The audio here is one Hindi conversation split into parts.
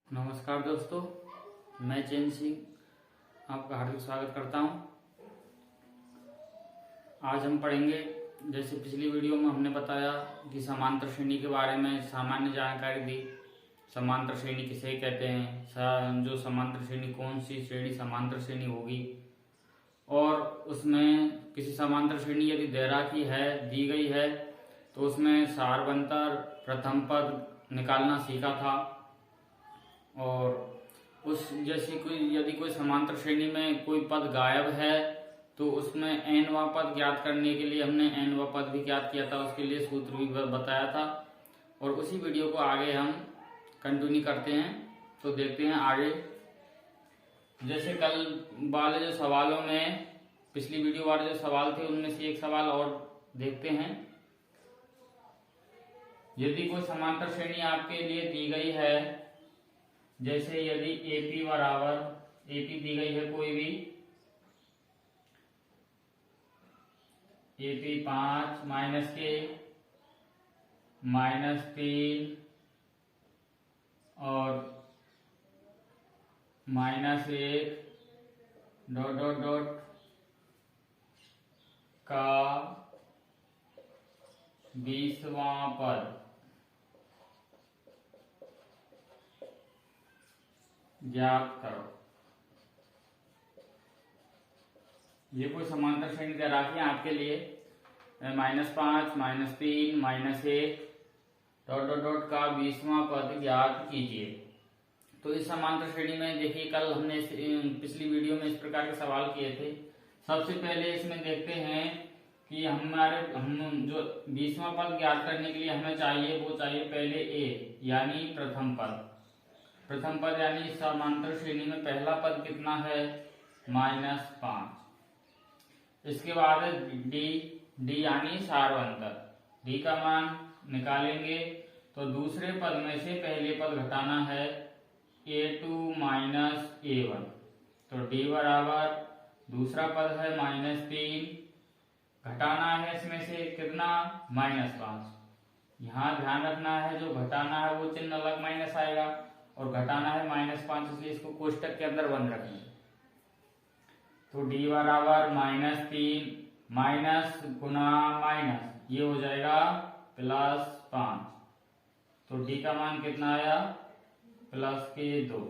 नमस्कार दोस्तों, मैं चैन सिंह आपका हार्दिक स्वागत करता हूं। आज हम पढ़ेंगे, जैसे पिछली वीडियो में हमने बताया कि समांतर श्रेणी के बारे में सामान्य जानकारी दी। समांतर श्रेणी किसे कहते हैं, जो समांतर श्रेणी कौन सी श्रेणी समांतर श्रेणी होगी, और उसमें किसी समांतर श्रेणी यदि दैराकी है दी गई है तो उसमें सारवंतर प्रथम पद निकालना सीखा था। और उस जैसे यदि कोई समांतर श्रेणी में कोई पद गायब है तो उसमें nवां पद ज्ञात करने के लिए हमने nवां पद भी ज्ञात किया था, उसके लिए सूत्र भी बताया था। और उसी वीडियो को आगे हम कंटिन्यू करते हैं, तो देखते हैं आगे। जैसे कल वाले जो सवालों में, पिछली वीडियो वाले जो सवाल थे उनमें से एक सवाल और देखते हैं। यदि कोई समांतर श्रेणी आपके लिए दी गई है, जैसे यदि AP बराबर AP दी गई है, कोई भी AP 5 माइनस के -3 और -1 डॉट डॉट डॉट का 20वां पद ज्ञात करो। ये कोई समांतर श्रेणी दैराकी है आपके लिए। -5 -3 -1 डॉट डॉट डॉट का 20वां पद ज्ञात कीजिए। तो इस समांतर श्रेणी में देखिए, कल हमने पिछली वीडियो में इस प्रकार के सवाल किए थे। सबसे पहले इसमें देखते हैं कि हम जो 20वां पद ज्ञात करने के लिए हमें चाहिए, वो चाहिए पहले A यानी प्रथम पद। प्रथम पद यानी समांतर श्रेणी में पहला पद कितना है, -5। इसके बाद D यानी सारवंतर, D का मान निकालेंगे तो दूसरे पद में से पहले पद घटाना है, A2 -A1। तो D बराबर दूसरा पद है -3, घटाना है इसमें से कितना, -5। यहाँ ध्यान रखना है, जो घटाना है वो चिन्ह अलग माइनस आएगा, और घटाना है -5, इसलिए इसको कोष्टक के अंदर बंद रखेंगे। तो D बराबर -3 माइनस गुना माइनस, ये हो जाएगा +5। तो D का मान कितना आया, +2।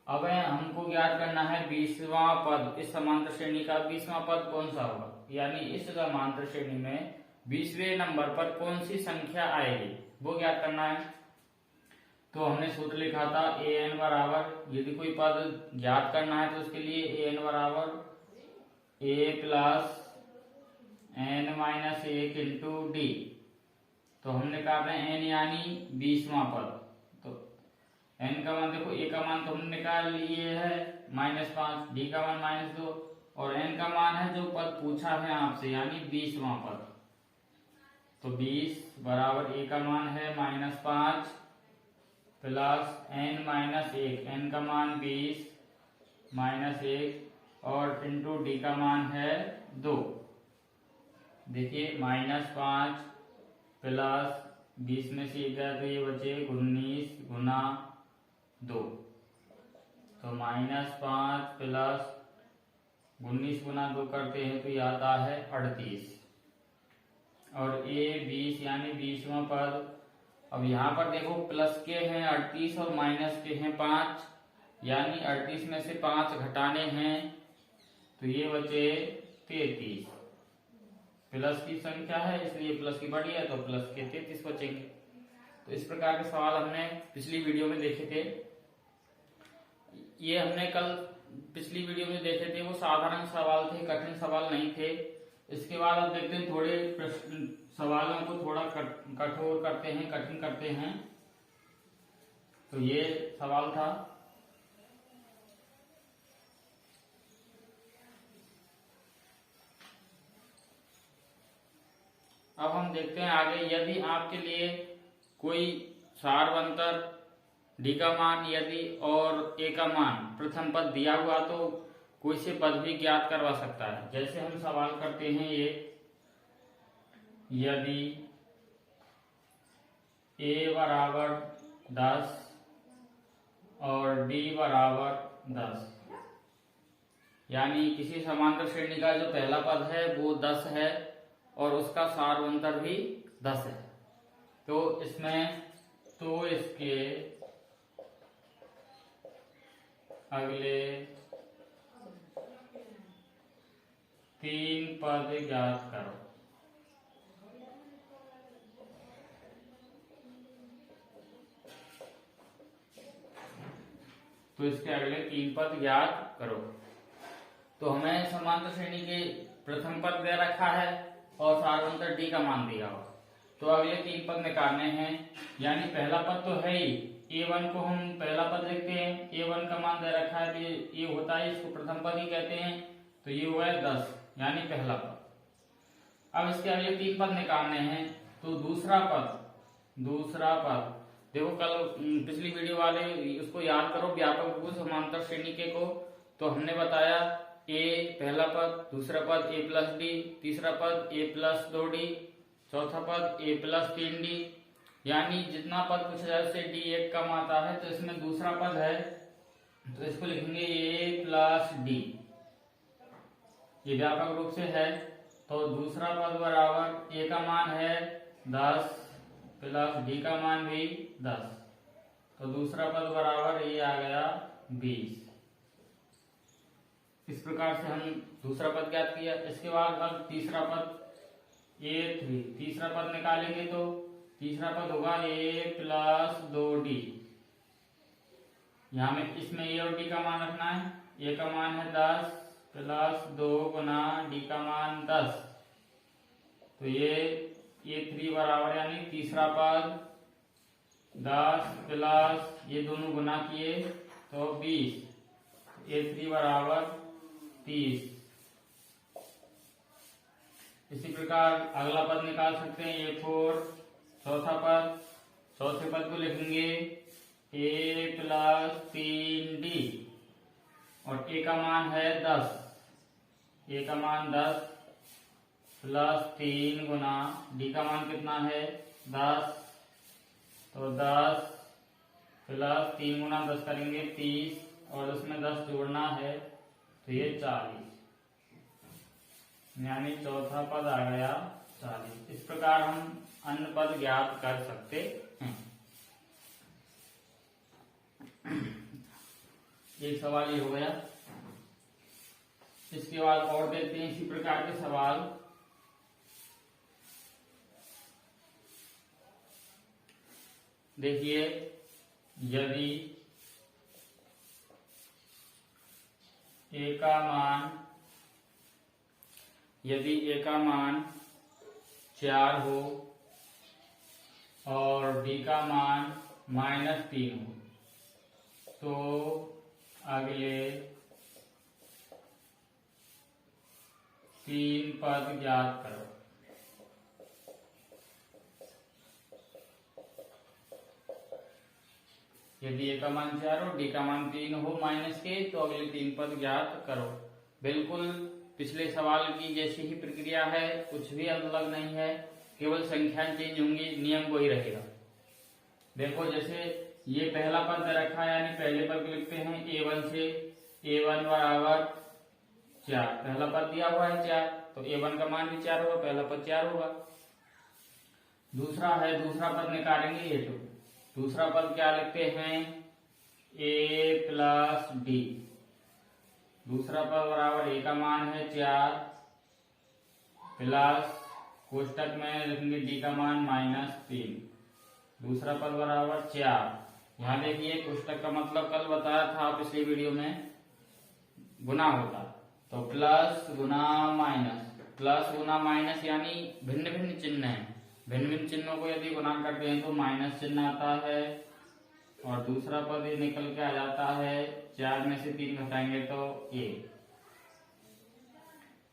अब हमको ज्ञात करना है 20वां पद। इस समांतर श्रेणी का 20वां पद कौन सा होगा, यानी इस समांतर श्रेणी में 20वें नंबर पर कौन सी संख्या आएगी, वो ज्ञात करना है। तो हमने सूत्र लिखा था an बराबर, यदि कोई पद ज्ञात करना है तो उसके लिए an बराबर a plus n-1 into D। तो हमने कहा n यानी 20वां पद। तो n का मान देखो, a का मान तो हमने निकाल लिए है -5, D का मान -2, और n का मान है जो पद पूछा है आपसे, यानी 20वां पद। तो 20 बराबर a का मान है -5 प्लस n-1, n का मान 20 -1 और इंटू D का मान है 2। देखिए -5 प्लस 20 में से 1 गया तो ये बचे 19 गुना 2। तो -5 प्लस 19 गुना 2 करते हैं तो ये आता है 38, और A 20 यानी 20वां पद। अब यहाँ पर देखो, प्लस के हैं 38 और माइनस के हैं 5, यानी 38 में से 5 घटाने हैं तो ये बचे 33। प्लस की संख्या है इसलिए प्लस की बड़ी है, तो प्लस के 33 बचेंगे। तो इस प्रकार के सवाल हमने पिछली वीडियो में देखे थे। ये हमने कल पिछली वीडियो में देखे थे, वो साधारण सवाल थे, कठिन सवाल नहीं थे। इसके बाद अब देखते हैं, थोड़े सवालों को थोड़ा कठोर करते हैं, कठिन करते हैं। तो ये सवाल था, अब हम देखते हैं आगे। यदि आपके लिए कोई सारवंतर D का मान यदि और A का मान प्रथम पद दिया हुआ तो कोई से पद भी ज्ञात करवा सकता है। जैसे हम सवाल करते हैं, ये यदि A बराबर 10 और डी बराबर 10। यानी किसी समांतर श्रेणी का जो पहला पद है वो 10 है और उसका सार्वंतर भी 10 है। तो इसमें तो इसके अगले 3 पद ज्ञात करो। तो इसके अगले 3 पद ज्ञात करो। तो हमें समांतर श्रेणी के प्रथम पद दे रखा है और सार्वंतर डी का मान दिया हो। तो अगले 3 पद निकालने हैं। यानी पहला पद तो है ही, a1 को हम पहला पद लिखते हैं। a1 का मान दे रखा है, ये होता है, इसको प्रथम पद ही कहते हैं। तो ये हुआ है 10, यानी पहला पद। अब इसके अगले 3 पद निकालने हैं। तो दूसरा पद देखो, कल पिछली वीडियो वाले उसको याद करो, व्यापक बहुभुज समांतर श्रेणी के को। तो हमने बताया a पहला पद, दूसरा पद a प्लस डी, तीसरा पद a प्लस 2d, चौथा पद a प्लस 3d। यानी जितना पद पूछा जाए उससे d एक कम आता है। तो इसमें दूसरा पद है तो इसको लिखेंगे a प्लस डी, ये व्यापक रूप से है। तो दूसरा पद बराबर a का मान है 10 प्लस डी का मान भी 10। तो दूसरा पद बराबर ये आ गया 20। इस प्रकार से हम दूसरा पद ज्ञात किया। इसके बाद अब तीसरा पद a3, तीसरा पद निकालेंगे तो तीसरा पद होगा a प्लस 2d। यहाँ में इसमें a और d का मान रखना है। a का मान है 10 प्लस 2 गुना d का मान 10। तो ये a3 बराबर, यानी तीसरा पद 10 प्लस ये दोनों गुना किए तो 20, a3 बराबर 30। इसी प्रकार अगला पद निकाल सकते हैं a4, चौथे पद को लिखेंगे a प्लस 3d और a का मान है 10, a का मान 10 प्लस 3 गुना d का मान कितना है 10। तो 10 प्लस 3 गुना 10 करेंगे 30 और उसमें 10 जोड़ना है तो ये 40, यानी चौथा पद आ गया 40। इस प्रकार हम अन्य पद ज्ञात कर सकते हैं। एक सवाल ये हो गया। इसके बाद और देखते हैं इसी प्रकार के सवाल। देखिए, यदि a का मान 4 हो और d का मान -3 हो, तो अगले 3 पद ज्ञात करो। यदि a का मान 4 हो, d का मान 3 हो माइनस के, तो अगले 3 पद ज्ञात करो। बिल्कुल पिछले सवाल की जैसी ही प्रक्रिया है, कुछ भी अलग नहीं है, केवल संख्याएं चेंज होंगी, नियम वही रहेगा। देखो, जैसे ये पहला पद दे रखा है, यानी पहले पद को लिखते हैं a1 से। a1 बराबर 4, पहला पद दिया हुआ है 4, तो a1 का मान भी 4 होगा, पहला पद 4 होगा। दूसरा पद निकालेंगे a2। दूसरा पद क्या लिखते हैं a प्लस डी। दूसरा पद बराबर a का मान है 4 प्लस कोष्टक में लिखेंगे d का मान -3। दूसरा पद बराबर 4। यहाँ देखिए, कोष्टक का मतलब कल बताया था पिछली वीडियो में, गुना होता। तो प्लस गुना माइनस, यानी भिन्न भिन्न चिन्ह है। भिन्न भिन्न चिन्हों को यदि गुना करते हैं तो माइनस चिन्ह आता है और दूसरा पद ये निकल के आ जाता है। 4 में से 3 घटाएंगे तो a।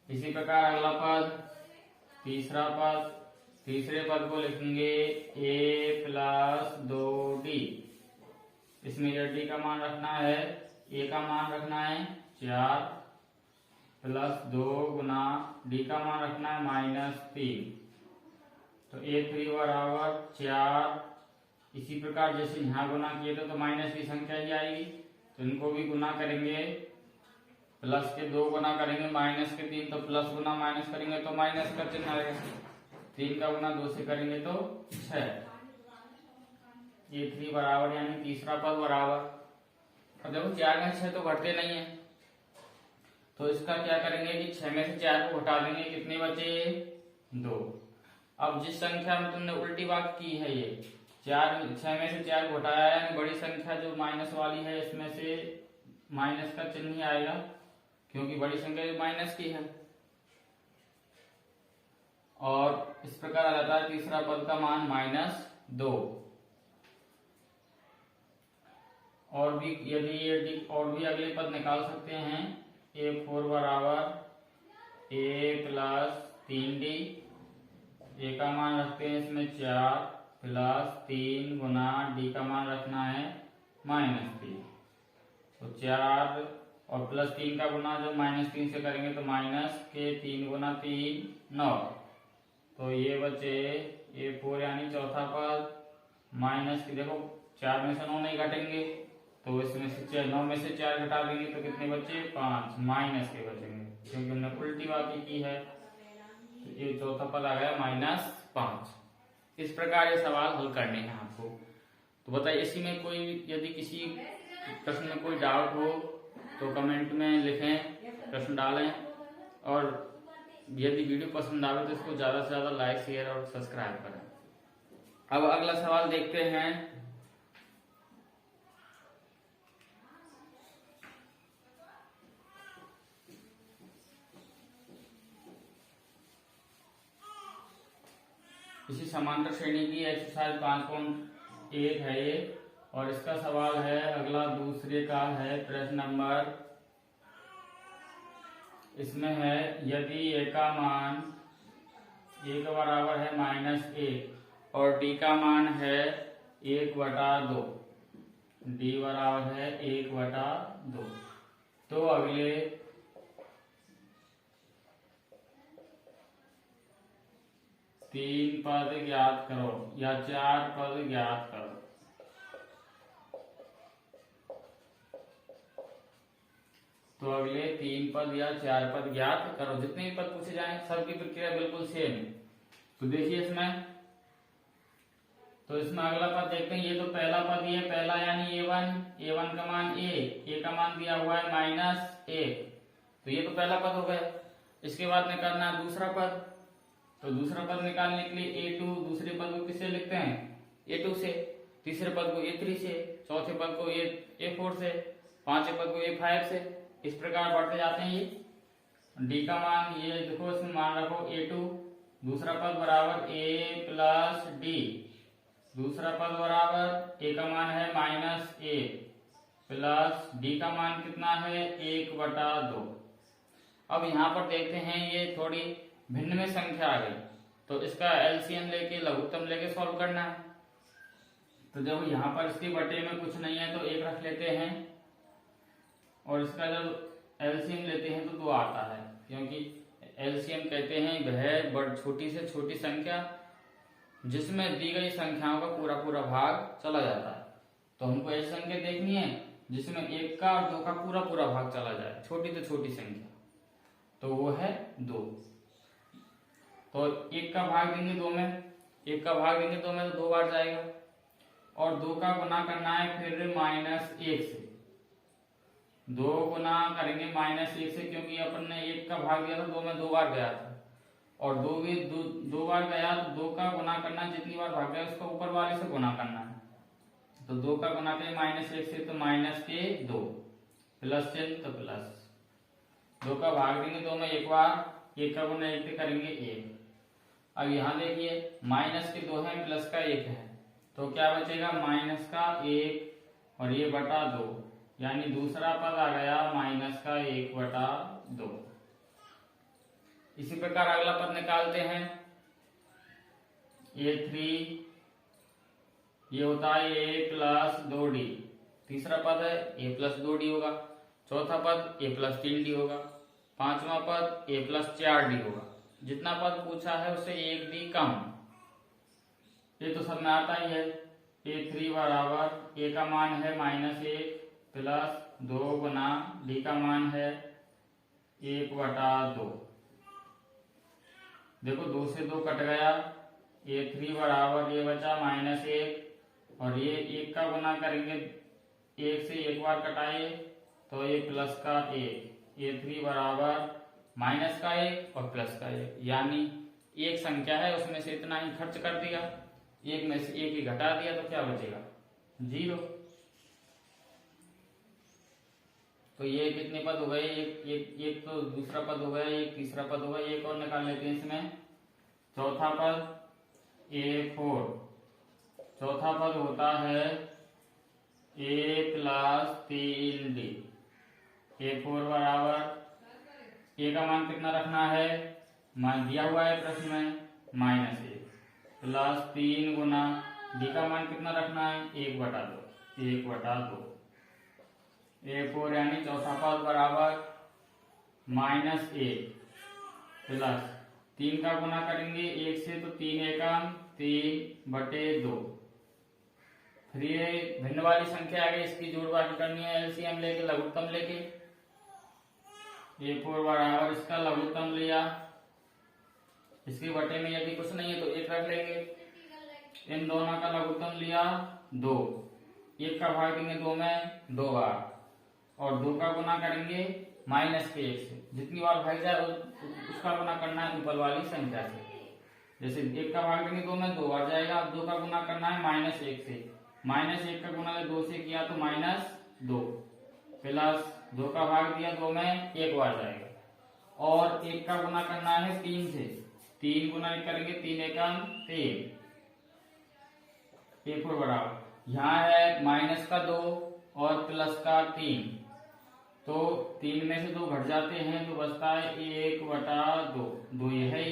इसी प्रकार अगला पद, तीसरे पद को लिखेंगे a प्लस 2d। इसमें d का मान रखना है, a का मान रखना है 4 प्लस 2 गुना d का मान रखना है -3। तो a3 बराबर 4 इसी प्रकार जैसे यहाँ गुना किए थे तो माइनस की संख्या ही आएगी, तो इनको भी गुना करेंगे, प्लस के 2 गुना करेंगे माइनस के 3, तो प्लस गुना माइनस करेंगे तो माइनस का चिन्ह आएगा, 3 का गुना 2 से करेंगे तो 6, ये 3 बराबर यानी तीसरा पद बराबर। अब देखो 4 में 6 तो घटते नहीं है, तो इसका क्या करेंगे कि 6 में से 4 को घटा देंगे, कितने बचे 2। अब जिस संख्या में तुमने उल्टी बात की है, ये 6 में से 4 घटाया है, बड़ी संख्या जो माइनस वाली है इसमें से माइनस का चिन्ह ही आएगा, क्योंकि बड़ी संख्या जो माइनस की है। और इस प्रकार आ जाता है तीसरा पद का मान -2। और भी यदि और भी अगले पद निकाल सकते हैं, A4 बराबर A प्लस 3D, A का मान रखते हैं इसमें 4 प्लस 3 गुना D का मान रखना है -3, तो 4 और प्लस 3 का गुना जो -3 से करेंगे तो माइनस के 3 गुना 3 9, तो ये बचे A4 यानी चौथा पद माइनस की, देखो 4 में से 9 नहीं घटेंगे, तो इसमें से 9 में से 4 घटा देंगे तो कितने बचे 5, माइनस के बचेंगे, क्योंकि हमने उल्टी बात की है, तो ये चौथा पद आ गया -5। इस प्रकार ये सवाल हल करने हैं आपको। तो बताइए इसी में कोई यदि किसी प्रश्न में कोई डाउट हो तो कमेंट में लिखें, प्रश्न डालें, और यदि वीडियो पसंद आवे तो इसको ज्यादा से ज्यादा लाइक शेयर और सब्सक्राइब करें। अब अगला सवाल देखते हैं। इसी समांतर श्रेणी की एक्सरसाइज 5.1 है ये, और इसका सवाल है अगला दूसरे का है, प्रश्न नंबर, इसमें है यदि A का मान A का बराबर है -1 और D का मान है 1/2, D बराबर है 1/2, तो अगले 3 पद ज्ञात करो या 4 पद ज्ञात करो। तो अगले 3 पद या 4 पद ज्ञात करो, जितने भी पद पूछे जाएं सबकी प्रक्रिया बिल्कुल सेम है। तो देखिए इसमें, तो इसमें अगला पद देखते हैं, ये तो पहला पद ही है, पहला यानी A1 का मान A का मान दिया हुआ है -1, तो ये तो पहला पद हो गया। इसके बाद में करना है दूसरा पद, तो दूसरा पद निकालने के लिए A2, दूसरे पद को किससे लिखते हैं A2 से, तीसरे पद को A3 से, चौथे पद को A4 से, पांचवें पद को A5 से, इस प्रकार बढ़ते जाते हैं। ये D का मान, ये देखो इसमें मान रखो A2, दूसरा पद बराबर A प्लस D, दूसरा पद बराबर A का मान है -1 प्लस D का मान कितना है 1/2। अब यहाँ पर देखते हैं ये थोड़ी भिन्न में संख्या आ गई, तो इसका एलसीएम लेके लघुत्तम लेके सॉल्व करना है। तो जब यहाँ पर इसके बटे में कुछ नहीं है तो 1 रख लेते हैं, और इसका जब एलसीएम लेते हैं तो 2 आता है, क्योंकि एलसीएम कहते हैं वह छोटी से छोटी संख्या जिसमें दी गई संख्याओं का पूरा पूरा भाग चला जाता है। तो हमको ऐसी संख्या देखनी है जिसमें 1 का और 2 का पूरा पूरा भाग चला जाए, छोटी से छोटी संख्या, तो वो है 2। तो 1 का भाग देंगे 2 में, 1 का भाग देंगे 2 में तो 2 बार जाएगा, और 2 का गुना करना है फिर -1 से, 2 गुना करेंगे -1 से, क्योंकि अपन ने 1 का भाग दिया था 2 में 2 बार गया था, और 2 बार गया तो 2 का गुना करना, जितनी बार भाग गया उसको ऊपर वाले से गुना करना है। तो 2 का गुना करें -1 से तो -2, प्लस चिन्ह तो प्लस, 2 का भाग देंगे 2 में 1 बार, 1 का गुना 1 से करेंगे 1। अब यहाँ देखिए -2 है प्लस का 1 है, तो क्या बचेगा -1 और ये बटा 2, यानी दूसरा पद आ गया -1/2। इसी प्रकार अगला पद निकालते हैं, A3, ये होता है A प्लस 2D, तीसरा पद है A प्लस 2D होगा, चौथा पद A प्लस 3D होगा, पांचवा पद A प्लस 4D होगा। जितना पद पूछा है उससे 1D कम, ये तो सब में आता ही है। A3 बराबर ए का मान है -1 प्लस 2 गुना डी का मान है 1/2। देखो 2 से 2 कट गया, A3 बराबर ये बचा -1 और ये 1 का गुना करेंगे, 1 से एक बार कटाइए तो ये प्लस का 1, A3 बराबर माइनस का 1 और प्लस का 1, यानी एक संख्या है उसमें से इतना ही खर्च कर दिया, एक में से एक ही घटा दिया तो क्या बचेगा 0। तो ये कितने पद हो गए, एक तो दूसरा पद हो गया, एक तीसरा पद हो गया, एक और निकाल लेते हैं इसमें। चौथा पद A4, चौथा पद होता है A + 3D। A4 बराबर ए का मान कितना रखना है, मान दिया हुआ है प्रश्न में -1 प्लस 3 गुना डी का मान कितना रखना है 1/2। A4 यानी चौथा पद बराबर -1 प्लस 3 का गुना करेंगे 1 से तो 3 एकम 3/2। फिर ये भिन्न वाली संख्या आ गई, इसकी जोड़बाकी करनी है एलसीएम लेके, लघुत्तम लेके। A4 बराबर इसका लघुत्तम लिया, इसके बटे में यदि कुछ नहीं है तो 1 रख लेंगे, इन दोनों का लघुत्तम लिया 2, 1 का भाग देंगे 2 में 2 बार और 2 का गुना करेंगे -1 से, जितनी बार भाग जाए उसका गुना करना है ऊपर वाली संख्या से। जैसे 1 का भाग देंगे 2 में 2 बार जाएगा, 2 का गुना करना है -1 से, -1 का गुना 2 से किया तो -2 प्लस 2 का भाग दिया 2 में 1 बार जाएगा और 1 का गुना करना है 3 से, 3 गुना करेंगे 3 एकम 3। A4 बराबर यहाँ है माइनस का 2 और प्लस का 3, तो 3 में से 2 घट जाते हैं तो बचता है 1/2, 2 ये है,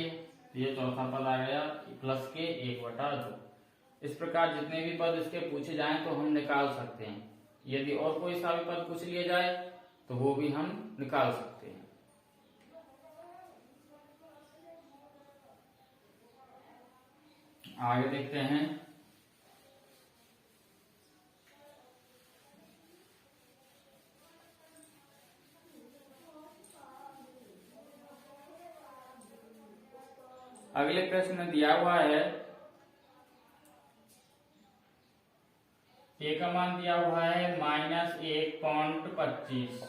ये चौथा पद आ गया प्लस के 1/2। इस प्रकार जितने भी पद इसके पूछे जाएं तो हम निकाल सकते हैं, यदि और कोई सा भी पद पूछ लिया जाए तो वो भी हम निकाल सकते हैं। आगे देखते हैं। अगले प्रश्न में दिया हुआ है ए का मान दिया हुआ है -1.25,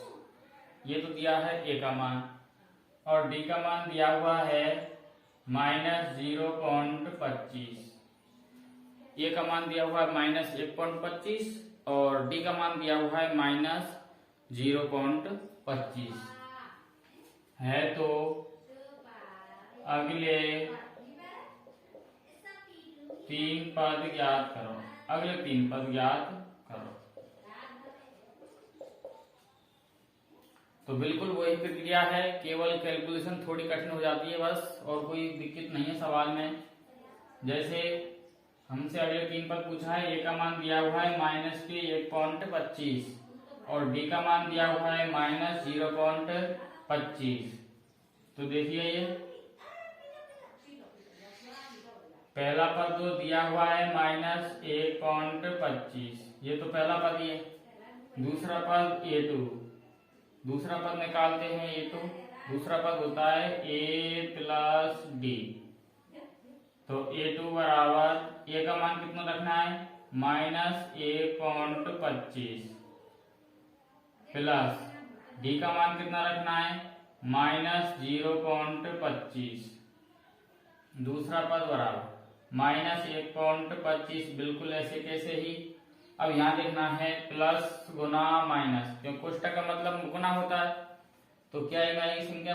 ये तो दिया है ए का मान, और डी का मान दिया हुआ है -0.25। ए का मान दिया हुआ है -1.25 और डी का मान दिया हुआ है -0.25 है। तो अगले 3 पद ज्ञात करो, अगले 3 पद ज्ञात करो। तो बिल्कुल वही प्रक्रिया है, केवल कैलकुलेशन थोड़ी कठिन हो जाती है बस, और कोई दिक्कत नहीं है सवाल में। जैसे हमसे अगले 3 पद पूछा है, ए का मान दिया हुआ है -1.25 और डी का मान दिया हुआ है -0.25। तो देखिए ये पहला पद जो दिया हुआ है -1.25, ये तो पहला पद ही है। दूसरा पद A2, दूसरा पद निकालते हैं A2, दूसरा पद होता है A + D। तो A2 बराबर ए का मान कितना रखना है -1.25 प्लस डी का मान कितना रखना है -0.25। दूसरा पद बराबर -1.25, बिल्कुल ऐसे कैसे ही। अब यहाँ देखना है प्लस गुना माइनस, क्योंकि कोष्टक का मतलब गुना होता है, तो क्या ये संख्या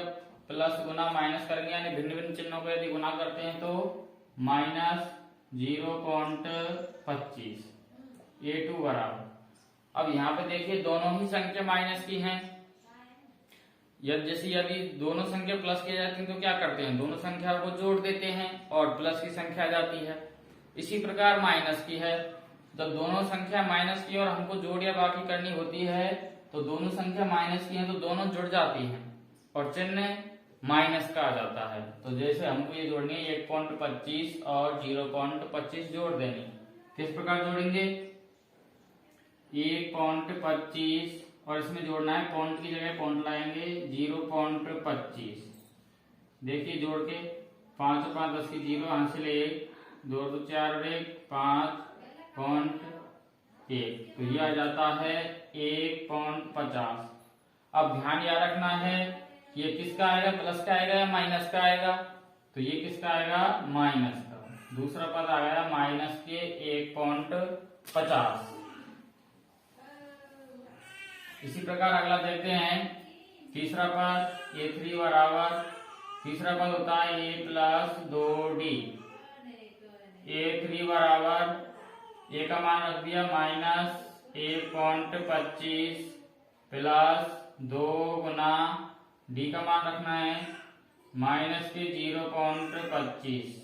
प्लस गुना माइनस करेंगे, यानी भिन्न भिन्न चिन्हों को यदि गुना करते हैं तो -0.25 A2 बराबर। अब यहाँ पे देखिए दोनों ही संख्या माइनस की हैं, यदि दोनों संख्या प्लस की जाती है तो क्या करते हैं, दोनों संख्या को जोड़ देते हैं और प्लस की संख्या आ जाती है। इसी प्रकार माइनस की है, जब दोनों संख्या माइनस की और हमको जोड़ या बाकी करनी होती है तो दोनों संख्या माइनस की है तो दोनों जुड़ जाती हैं और चिन्ह माइनस का आ जाता है। तो जैसे हमको ये जोड़नी है 1.25 और 0.25 जोड़ देनी, किस प्रकार जोड़ेंगे, 1.25 और इसमें जोड़ना है पॉइंट की जगह पॉइंट लगाएंगे 0.25। देखिए जोड़ के 5 और 5 10 की 0 हासिल 1 2 2 4 और 1 5.1 तो ये आ जाता है 1.50। अब ध्यान याद रखना है ये किसका आएगा, प्लस का आएगा या माइनस का आएगा, तो ये किसका आएगा, माइनस का। दूसरा पद आ गया माइनस के 1.50। इसी प्रकार अगला देखते हैं तीसरा पद a3 बराबर, तीसरा पद होता है a प्लस 2d। a3 बराबर a का मान रख दिया माइनस 1.25 प्लस 2 गुना d का मान रखना है माइनस के 0.25।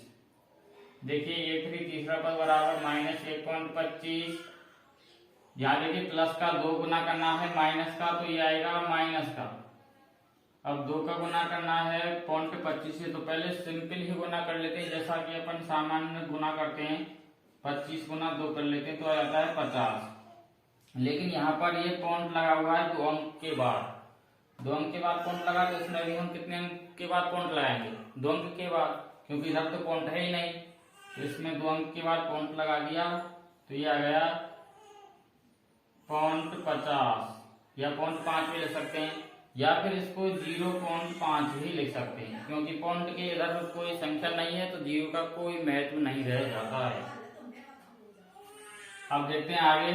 देखिए a3 तीसरा पद बराबर माइनस 1.25, यहाँ देखिए प्लस का 2 गुना करना है माइनस का, तो ये आएगा माइनस का। अब 2 का गुना करना है 0.25 से, तो पहले सिंपल ही गुना कर लेते हैं जैसा कि अपन सामान्य गुना करते हैं, 25 गुना 2 कर लेते हैं तो आ जाता है 50। लेकिन यहाँ पर ये पॉइंट लगा हुआ है 2 अंक के बाद, 2 अंक के बाद पॉइंट लगा, तो इसमें भी हम कितने अंक के बाद पॉइंट लगाएंगे, 2 अंक के बाद, क्योंकि इधर तो पॉइंट है ही नहीं, तो इसमें 2 अंक के बाद पॉइंट लगा दिया तो ये आ गया 0.50 या 0.5 भी लिख सकते हैं, या फिर इसको 0.5 ही लिख सकते हैं, क्योंकि पॉइंट के इधर कोई संख्या नहीं है तो 0 का कोई महत्व नहीं रह जाता है। अब देखते हैं आगे,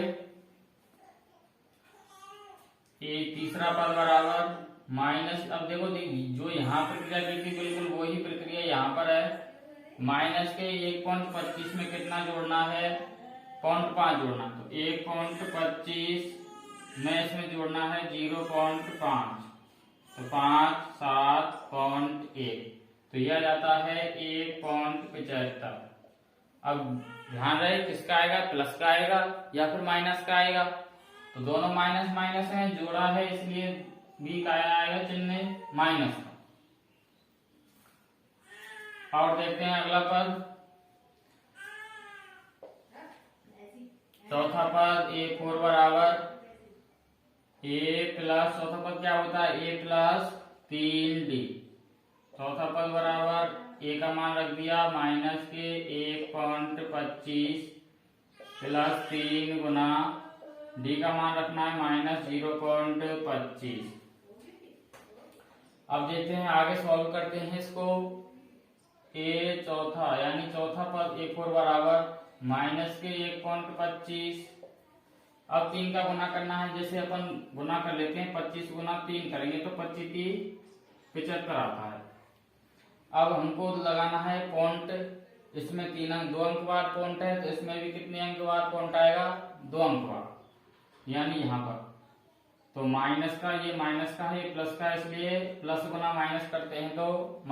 ये तीसरा पद बराबर माइनस, अब देखो जो यहाँ प्रक्रिया की थी बिल्कुल वही प्रक्रिया यहाँ पर है। माइनस के 1.25 में कितना जोड़ना है, 0.5 जोड़ना, तो 1.25 में इसमें जोड़ना है 0.5, तो 5 7.1, तो यह जाता है 1.75। अब ध्यान रहे किसका आएगा, प्लस का आएगा या फिर माइनस का आएगा, तो दोनों माइनस माइनस है, जोड़ा है इसलिए बी का आएगा चिन्ह माइनस का। और देखते हैं अगला पद, चौथा पद a4 बराबर a प्लस, चौथा पद क्या होता है a प्लस 3d। चौथा पद बराबर a का मान रख दिया माइनस के 1.25 प्लस 3 गुना d का मान रखना है माइनस 0.25। अब देखते हैं आगे सॉल्व करते हैं इसको, a चौथा यानी चौथा पद a4 बराबर माइनस के 1.25, अब 3 का गुना करना है, जैसे अपन गुना कर लेते हैं 25 गुना 3 करेंगे तो 25 3 75 आता है। अब हमको लगाना है पॉइंट, इसमें 3 अंक 2 अंक बाद पॉइंट है, तो इसमें भी कितने अंक बाद पॉइंट आएगा, 2 अंक बाद, यानी यहाँ पर तो माइनस का, ये माइनस का है, प्लस का, इसलिए प्लस गुना माइनस करते हैं तो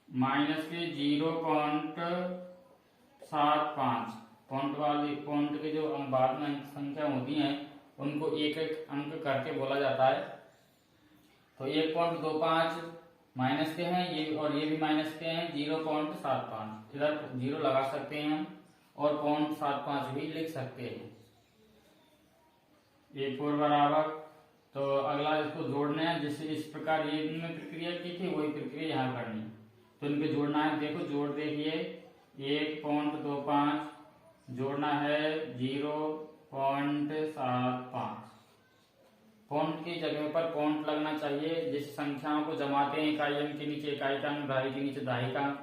माइनस के 0.75, पॉइंट वाली पॉइंट के जो बाद में संख्या होती हैं उनको एक एक अंक करके बोला जाता है। तो 1.25 माइनस के हैं ये, और ये भी माइनस के हैं 0.75, इधर 0 लगा सकते हैं हम और 0.75 भी लिख सकते हैं। a4 बराबर, तो अगला इसको जोड़ना है, जैसे इस प्रकार ये प्रक्रिया की थी वही प्रक्रिया यहाँ करनी है, तो इनको जोड़ना है। देखो जोड़ देखिए 1.25 जोड़ना है 0.75, पॉइंट की जगह पर पॉइंट लगना चाहिए। जिस संख्याओं को जमाते हैं इकाई अंक के नीचे इकाई का अंक, दहाई के नीचे दहाई का अंक,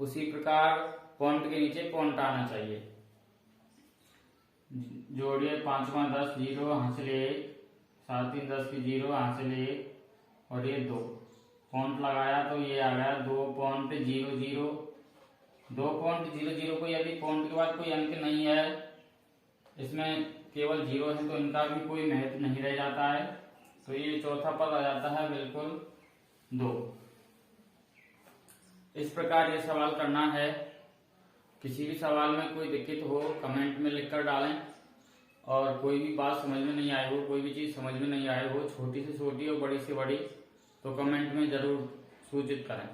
उसी प्रकार पॉइंट के नीचे पॉइंट आना चाहिए। जोड़िए 5 5 10 0 हासिल 1, 7 3 10 की 0 हासिल 1 और ये 2 पॉइंट लगाया तो ये आ गया 2.00। 2.00 को यदि पॉइंट के बाद कोई अंक नहीं है, इसमें केवल 0 है, तो इनका भी कोई महत्व नहीं रह जाता है, तो ये चौथा पद आ जाता है बिल्कुल 2। इस प्रकार ये सवाल करना है। किसी भी सवाल में कोई दिक्कत हो कमेंट में लिखकर डालें, और कोई भी बात समझ में नहीं आई हो, कोई भी चीज समझ में नहीं आई हो, छोटी से छोटी और बड़ी से बड़ी, तो कमेंट में जरूर सूचित करें।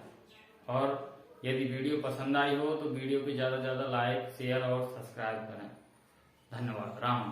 और यदि वीडियो पसंद आई हो तो वीडियो को ज़्यादा से ज़्यादा लाइक, शेयर और सब्सक्राइब करें। धन्यवाद। राम।